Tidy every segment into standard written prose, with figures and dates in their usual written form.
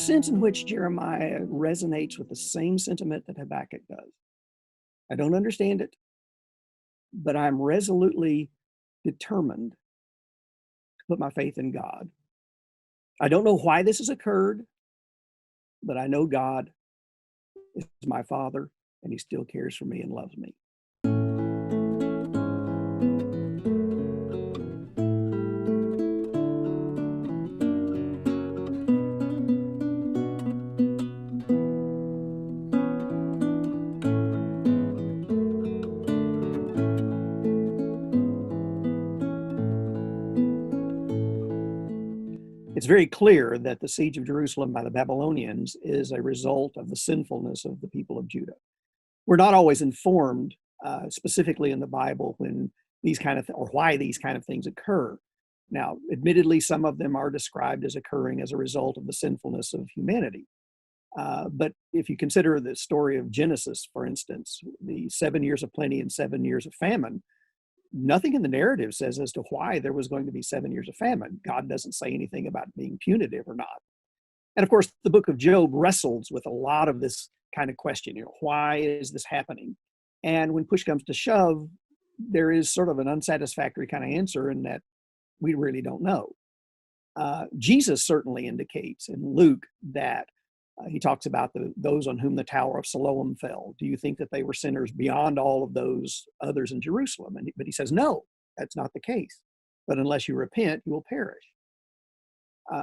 sense in which Jeremiah resonates with the same sentiment that Habakkuk does. I don't understand it, but I'm resolutely determined to put my faith in God. I don't know why this has occurred, but I know God is my Father, and He still cares for me and loves me. It's very clear that the siege of Jerusalem by the Babylonians is a result of the sinfulness of the people of Judah. We're not always informed specifically in the Bible when these kind of or why these kind of things occur. Now, admittedly, some of them are described as occurring as a result of the sinfulness of humanity. But if you consider the story of Genesis, for instance, the 7 years of plenty and 7 years of famine, nothing in the narrative says as to why there was going to be 7 years of famine. God doesn't say anything about being punitive or not. And of course, the book of Job wrestles with a lot of this kind of question, why is this happening? And when push comes to shove, there is sort of an unsatisfactory kind of answer in that we really don't know. Jesus certainly indicates in Luke that he talks about those on whom the Tower of Siloam fell. Do you think that they were sinners beyond all of those others in Jerusalem? But he says, no, that's not the case. But unless you repent, you will perish.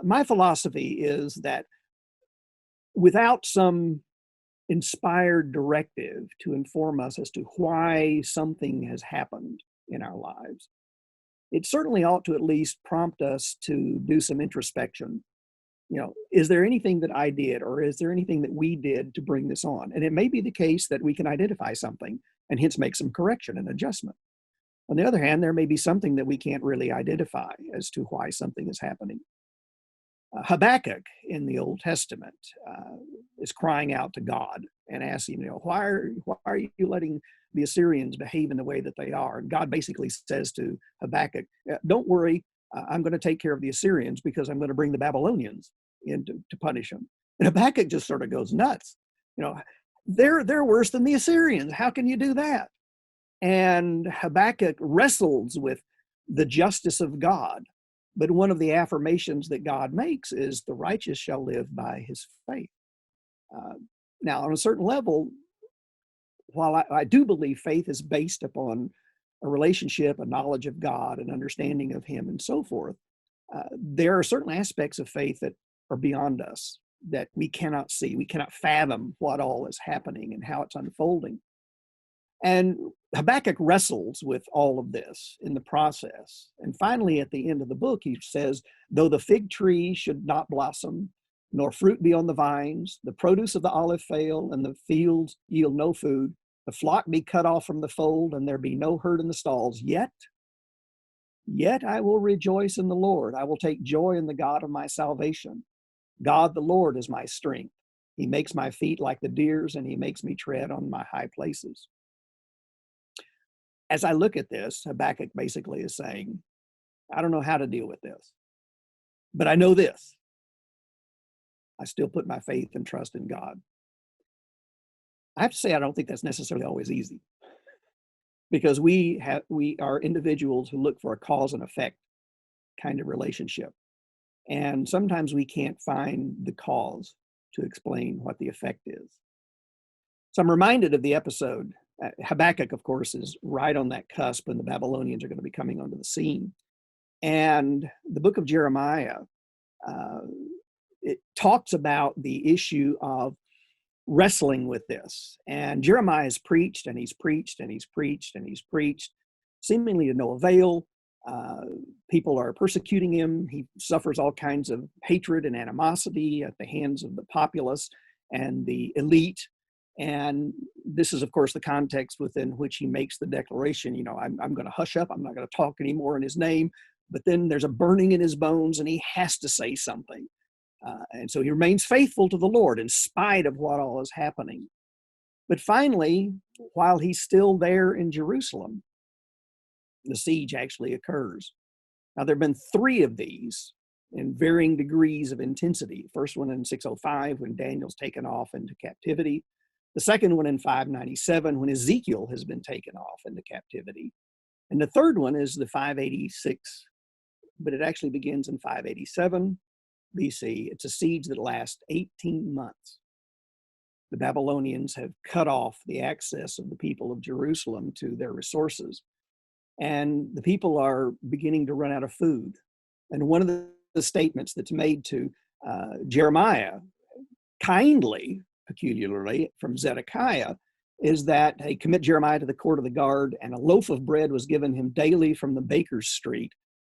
My philosophy is that without some inspired directive to inform us as to why something has happened in our lives, it certainly ought to at least prompt us to do some introspection. Is there anything that I did, or is there anything that we did to bring this on? And it may be the case that we can identify something and hence make some correction and adjustment. On the other hand, there may be something that we can't really identify as to why something is happening. Habakkuk in the Old Testament is crying out to God and asking, why are you letting the Assyrians behave in the way that they are? And God basically says to Habakkuk, don't worry, I'm going to take care of the Assyrians because I'm going to bring the Babylonians in to punish them. And Habakkuk just sort of goes nuts. They're worse than the Assyrians. How can you do that? And Habakkuk wrestles with the justice of God. But one of the affirmations that God makes is the righteous shall live by his faith. Now, on a certain level, while I do believe faith is based upon a relationship, a knowledge of God, an understanding of Him, and so forth, there are certain aspects of faith that are beyond us that we cannot see. We cannot fathom what all is happening and how it's unfolding. And Habakkuk wrestles with all of this in the process. And finally, at the end of the book, he says, though the fig tree should not blossom, nor fruit be on the vines, the produce of the olive fail, and the fields yield no food, the flock be cut off from the fold, and there be no herd in the stalls, yet I will rejoice in the Lord. I will take joy in the God of my salvation. God the Lord is my strength. He makes my feet like the deer's, and He makes me tread on my high places. As I look at this, Habakkuk basically is saying, I don't know how to deal with this, but I know this. I still put my faith and trust in God. I have to say, I don't think that's necessarily always easy, because we are individuals who look for a cause and effect kind of relationship. And sometimes we can't find the cause to explain what the effect is. So I'm reminded of the episode. Habakkuk, of course, is right on that cusp when the Babylonians are going to be coming onto the scene. And the book of Jeremiah, it talks about the issue of wrestling with this. And Jeremiah has preached, and he's preached, and he's preached, and he's preached, seemingly to no avail. People are persecuting him. He suffers all kinds of hatred and animosity at the hands of the populace and the elite. And this is, of course, the context within which he makes the declaration, I'm going to hush up. I'm not going to talk anymore in his name. But then there's a burning in his bones, and he has to say something. And so he remains faithful to the Lord in spite of what all is happening. But finally, while he's still there in Jerusalem, the siege actually occurs. Now, there have been 3 of these in varying degrees of intensity. First one in 605 when Daniel's taken off into captivity. The second one in 597 when Ezekiel has been taken off into captivity. And the third one is the 586, but it actually begins in 587 BC. It's a siege that lasts 18 months. The Babylonians have cut off the access of the people of Jerusalem to their resources. And the people are beginning to run out of food. And one of the statements that's made to Jeremiah, kindly, peculiarly, from Zedekiah, is that they commit Jeremiah to the court of the guard, and a loaf of bread was given him daily from the baker's street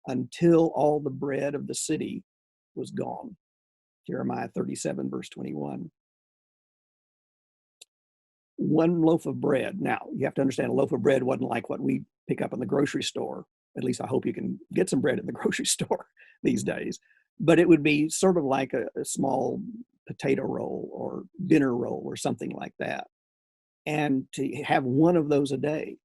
until all the bread of the city was gone. Jeremiah 37, verse 21. One loaf of bread. Now, you have to understand, a loaf of bread wasn't like what we pick up in the grocery store. At least I hope you can get some bread at the grocery store these days. But it would be sort of like a small potato roll or dinner roll or something like that. And to have one of those a day.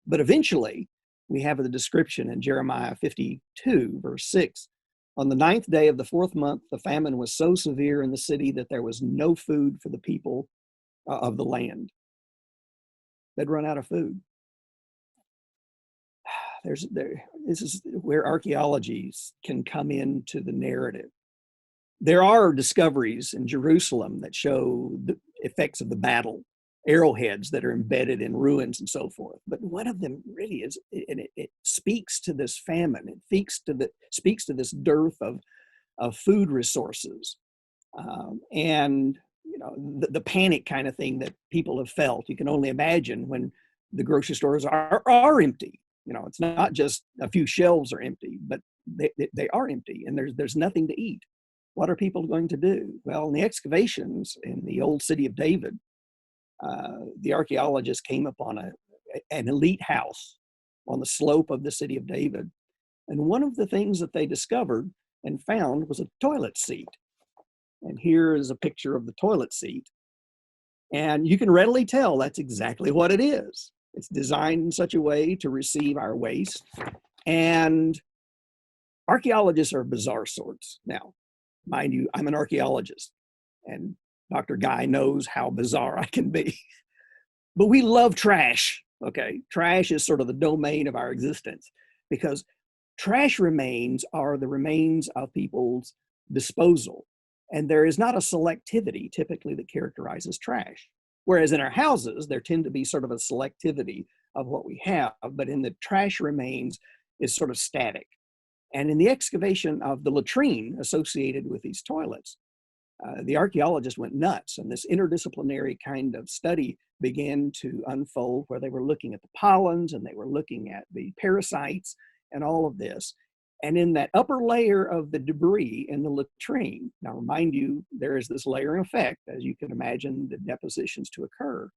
But eventually, we have the description in Jeremiah 52, verse 6. On the 9th day of the 4th month, the famine was so severe in the city that there was no food for the people of the land. They'd run out of food. This is where archaeology can come into the narrative. There are discoveries in Jerusalem that show the effects of the battle, arrowheads that are embedded in ruins and so forth. But one of them really is, and it speaks to this famine. It speaks to this dearth of food resources, and the panic kind of thing that people have felt. You can only imagine when the grocery stores are empty. It's not just a few shelves are empty, but they are empty, and there's nothing to eat. What are people going to do? Well, in the excavations in the old city of David, the archaeologists came upon an elite house on the slope of the city of David. And one of the things that they discovered and found was a toilet seat. And here is a picture of the toilet seat. And you can readily tell that's exactly what it is. It's designed in such a way to receive our waste. And archaeologists are bizarre sorts. Now, mind you, I'm an archaeologist, and Dr. Guy knows how bizarre I can be. But we love trash, okay? Trash is sort of the domain of our existence, because trash remains are the remains of people's disposal. And there is not a selectivity typically that characterizes trash. Whereas in our houses, there tend to be sort of a selectivity of what we have, but in the trash remains is sort of static. And in the excavation of the latrine associated with these toilets, the archaeologists went nuts, and this interdisciplinary kind of study began to unfold, where they were looking at the pollens and they were looking at the parasites and all of this. And in that upper layer of the debris in the latrine, now remind you, there is this layering effect, as you can imagine the depositions to occur.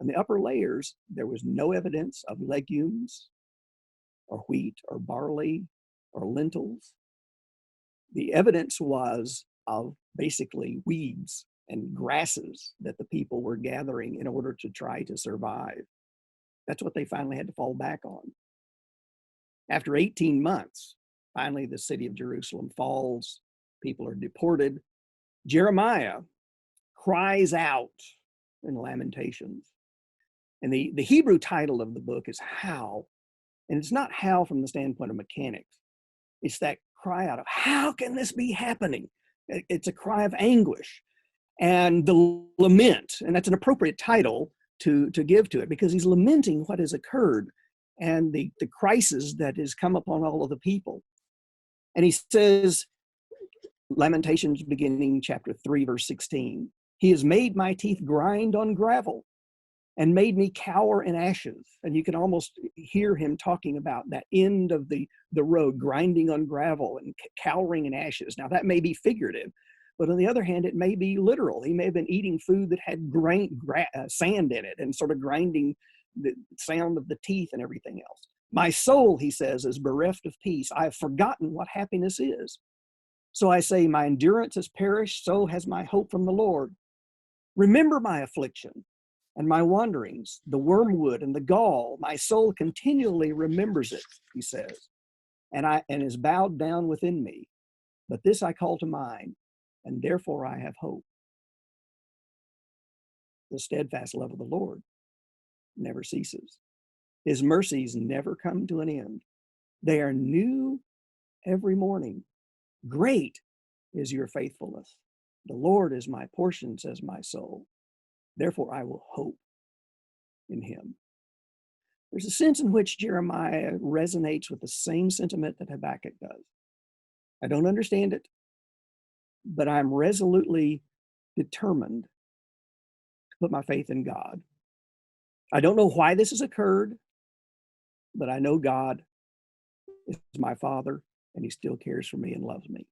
In the upper layers, there was no evidence of legumes or wheat or barley or lentils. The evidence was of basically weeds and grasses that the people were gathering in order to try to survive. That's what they finally had to fall back on. After 18 months, finally the city of Jerusalem falls, people are deported. Jeremiah cries out in Lamentations. And the Hebrew title of the book is How. And it's not how from the standpoint of mechanics. It's that cry out of, how can this be happening? It's a cry of anguish. And the lament, and that's an appropriate title to give to it, because he's lamenting what has occurred and the crisis that has come upon all of the people. And he says, Lamentations beginning chapter 3, verse 16, he has made my teeth grind on gravel and made me cower in ashes. And you can almost hear him talking about that end of the road, grinding on gravel and cowering in ashes. Now that may be figurative, but on the other hand, it may be literal. He may have been eating food that had sand in it and sort of grinding the sound of the teeth and everything else. My soul, he says, is bereft of peace. I have forgotten what happiness is. So I say, my endurance has perished, so has my hope from the Lord. Remember my affliction and my wanderings, the wormwood and the gall. My soul continually remembers it, he says, and is bowed down within me. But this I call to mind, and therefore I have hope. The steadfast love of the Lord never ceases. His mercies never come to an end. They are new every morning. Great is your faithfulness. The Lord is my portion, says my soul. Therefore I will hope in him. There's a sense in which Jeremiah resonates with the same sentiment that Habakkuk does. I don't understand it, but I'm resolutely determined to put my faith in God. I don't know why this has occurred, but I know God is my Father, and he still cares for me and loves me.